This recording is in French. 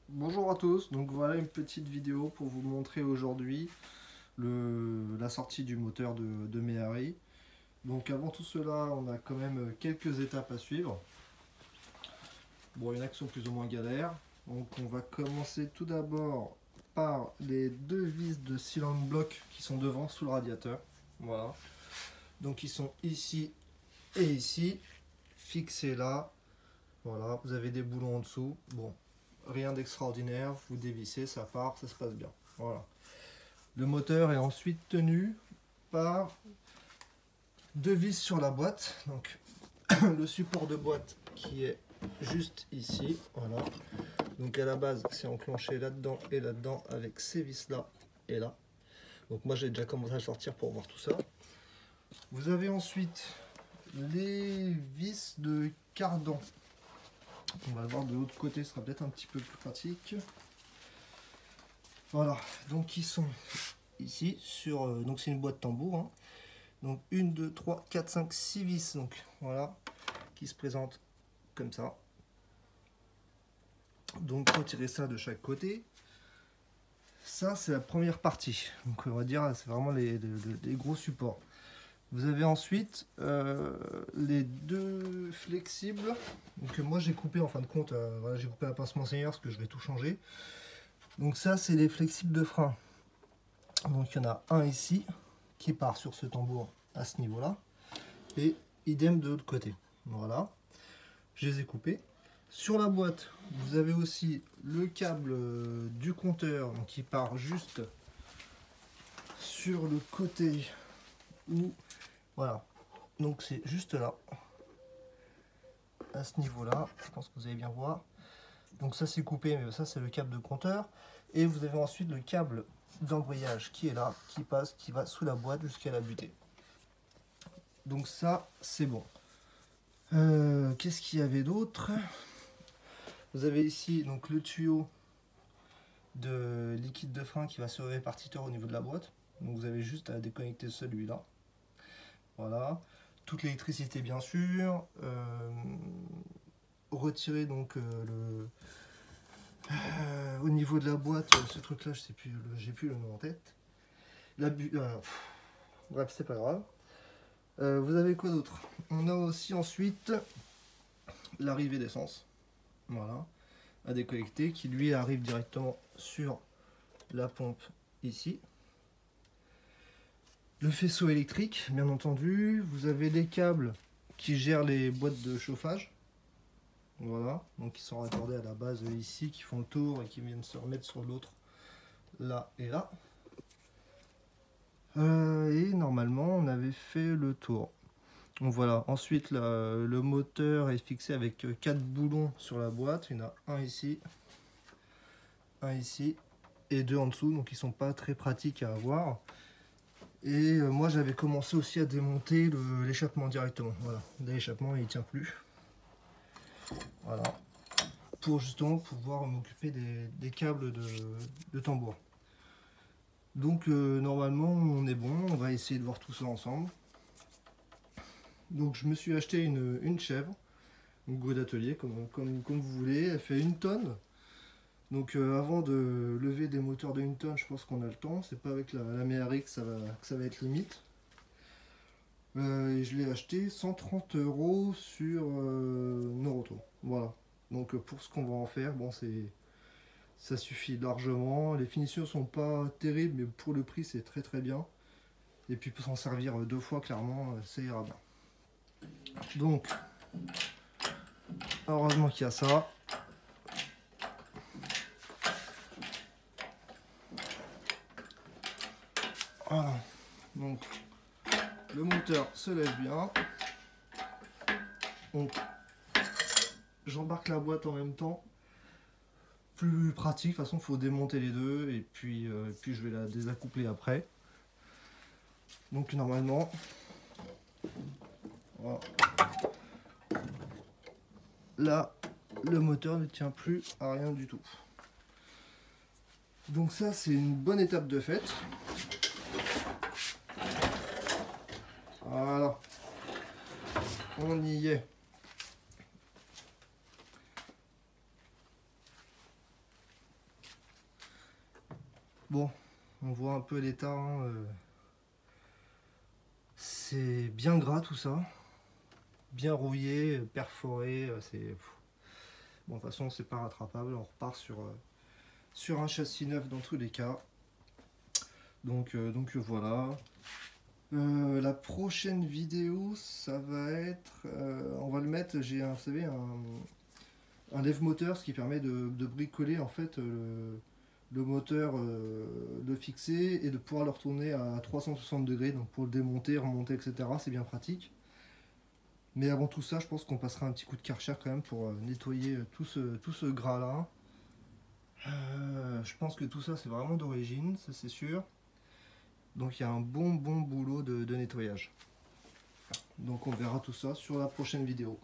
Bonjour à tous, donc voilà une petite vidéo pour vous montrer aujourd'hui la sortie du moteur de Méhari. Donc avant tout cela, on a quand même quelques étapes à suivre. Bon, il y en a qui sont plus ou moins galères. Donc on va commencer tout d'abord par les deux vis de cylinder block qui sont devant sous le radiateur. Voilà. Donc ils sont ici et ici, fixés là. Voilà, vous avez des boulons en dessous. Bon, rien d'extraordinaire, vous dévissez, ça part, ça se passe bien. Voilà. Le moteur est ensuite tenu par deux vis sur la boîte. Donc le support de boîte qui est juste ici. Voilà. Donc à la base, c'est enclenché là-dedans et là-dedans avec ces vis là et là. Donc moi j'ai déjà commencé à sortir pour voir tout ça. Vous avez ensuite les vis de cardan. On va le voir de l'autre côté, ce sera peut-être un petit peu plus pratique. Voilà, donc ils sont ici sur. Donc c'est une boîte tambour. Hein. Donc 1, 2, 3, 4, 5, 6 vis. Donc voilà, qui se présentent comme ça. Donc retirez ça de chaque côté. Ça c'est la première partie. Donc on va dire c'est vraiment les gros supports. Vous avez ensuite les deux flexibles. Donc moi j'ai coupé en fin de compte, voilà, j'ai coupé à pincement seigneur parce que je vais tout changer. Donc ça c'est les flexibles de frein. Donc il y en a un ici qui part sur ce tambour à ce niveau là. Et idem de l'autre côté. Voilà. Je les ai coupés. Sur la boîte, vous avez aussi le câble du compteur donc qui part juste sur le côté où. Voilà. Donc c'est juste là. À ce niveau-là. Je pense que vous allez bien voir. Donc ça c'est coupé, mais ça c'est le câble de compteur. Et vous avez ensuite le câble d'embrayage qui est là, qui passe, qui va sous la boîte jusqu'à la butée. Donc ça c'est bon. Qu'est-ce qu'il y avait d'autre? Vous avez ici donc le tuyau de liquide de frein qui va se répartiteur au niveau de la boîte. Donc vous avez juste à déconnecter celui-là. Voilà. Toute l'électricité bien sûr. Retirer donc au niveau de la boîte, ce truc là, je sais plus, j'ai plus le nom en tête. Bref, c'est pas grave. Vous avez quoi d'autre? On a aussi ensuite l'arrivée d'essence. Voilà. À déconnecter, qui lui arrive directement sur la pompe ici. Le faisceau électrique, bien entendu. Vous avez les câbles qui gèrent les boîtes de chauffage. Voilà, donc qui sont raccordés à la base ici, qui font le tour et qui viennent se remettre sur l'autre là et là. Et normalement, on avait fait le tour. Donc voilà, ensuite le moteur est fixé avec 4 boulons sur la boîte. Il y en a un ici et deux en dessous, donc ils sont pas très pratiques à avoir. Et moi j'avais commencé aussi à démonter l'échappement directement. Voilà, l'échappement il tient plus. Voilà, pour justement pouvoir m'occuper des câbles de tambour. Donc normalement on est bon, on va essayer de voir tout ça ensemble. Donc je me suis acheté une chèvre, une go d'atelier comme vous voulez, elle fait 1 tonne. Donc avant de lever des moteurs de 1 tonne, je pense qu'on a le temps, c'est pas avec la Méhari que ça va être limite. Et je l'ai acheté 130 € sur Noroto. Voilà. Donc pour ce qu'on va en faire, bon ça suffit largement. Les finitions sont pas terribles, mais pour le prix c'est très très bien. Et puis pour s'en servir 2 fois, clairement, ça ira bien. Donc, heureusement qu'il y a ça. Voilà. Donc, le moteur se lève bien. Donc, j'embarque la boîte en même temps. Plus pratique, de toute façon, il faut démonter les deux et puis je vais la désaccoupler après. Donc, normalement, voilà. Là, le moteur ne tient plus à rien du tout. Donc ça, c'est une bonne étape de fait. Voilà. On y est. Bon, on voit un peu l'état, hein, c'est bien gras tout ça, bien rouillé, perforé, c'est... Bon, de toute façon, c'est pas rattrapable, on repart sur un châssis neuf dans tous les cas. Donc voilà. La prochaine vidéo, ça va être... on va le mettre, j'ai un, vous savez, un lève-moteur, ce qui permet de bricoler en fait le moteur, de fixer et de pouvoir le retourner à 360 degrés, donc pour le démonter, remonter, etc. C'est bien pratique. Mais avant tout ça, je pense qu'on passera un petit coup de Karcher quand même pour nettoyer tout ce gras là. Je pense que tout ça c'est vraiment d'origine, ça c'est sûr. Donc il y a un bon boulot de nettoyage. Donc on verra tout ça sur la prochaine vidéo.